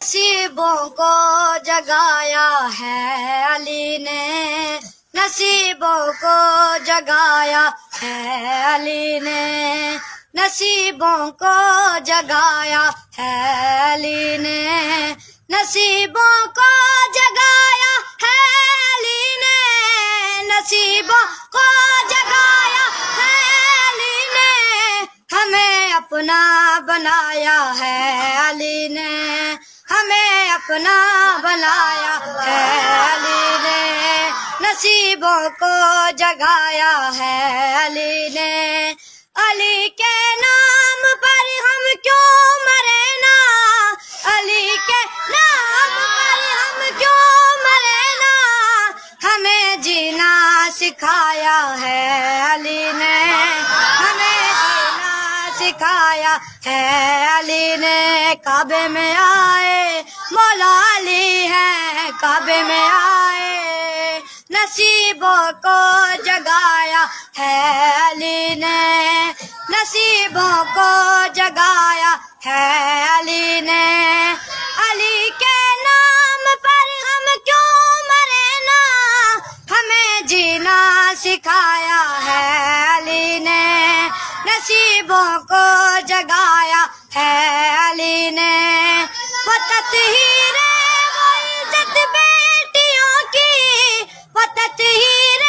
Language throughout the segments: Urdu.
نصیبوں کو جگایا ہے علی نے، نصیبوں کو جگایا ہے علی نے، نصیبوں کو جگایا ہے علی نے، نصیبوں کو جگایا ہے علی نے، نصیبوں کو جگایا ہے علی نے، ہمیں اپنا بنایا ہے علی نے، ہمیں اپنا بنایا ہے علی نے، نصیبوں کو جگایا ہے علی نے، علی کے نام پر ہم کیوں مرے نا، علی کے نام پر ہم کیوں مرے نا، ہمیں جینا سکھایا ہے علی نے، ہمیں جینا سکھایا ہے علی نے، کعبے میں آئے مولا علی ہیں، کعبے میں آئے نصیبوں کو جگایا ہے علی نے، نصیبوں کو جگایا ہے علی نے، علی کے نام پر ہم کیوں مرے نا، ہمیں جینا سکھایا ہے علی نے، نصیبوں کو جگایا ہے علی نے، وہ تطہیر وہ عزت بیٹیوں کی، وہ تطہیر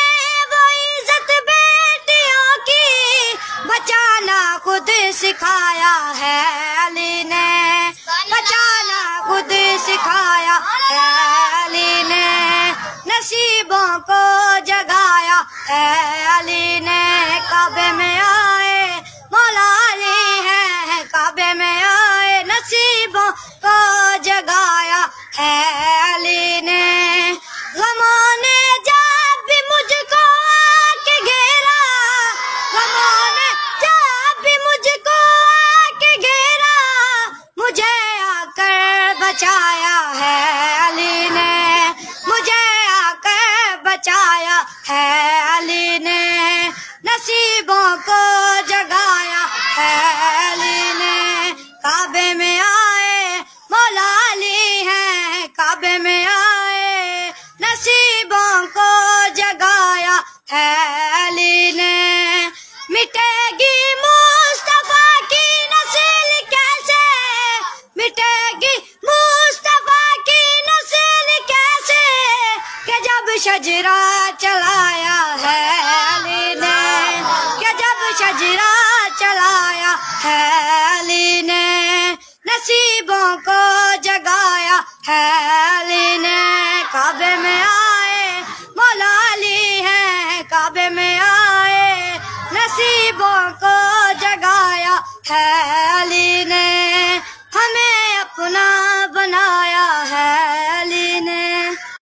وہ عزت بیٹیوں کی، بچانا خود سکھایا ہے علی نے، بچانا خود سکھایا ہے علی نے، نصیبوں کو جگایا ہے علی نے، کعبے میں آئے مولا علی ہیں، کعبے میں آئے نصیبوں کو جگایا ہے علی نے، غموں نے جب بھی مجھ کو آ کے گھیرا، غموں نے جب بھی مجھ کو آ کے گھیرا، مجھے آ کر بچایا ہے علی نے، مجھے آ کر بچایا ہے علی نے، نصیبوں کو جگایا ہے علی نے، کعبے میں آئے مولا علی ہیں، کعبے میں آئے نصیبوں کو جگایا ہے علی نے، مٹے گی مصطفیٰ کی نسل کیسے، مٹے گی مصطفیٰ کی نسل کیسے، کہ جب شجرہ چلایا ہے علی نے، کہ جب شجرہ چلایا ہے علی نے، نصیبوں کو جگایا ہے علی نے، کعبے میں آئے مولا علی ہیں، کعبے میں آئے نصیبوں کو جگایا ہے علی نے۔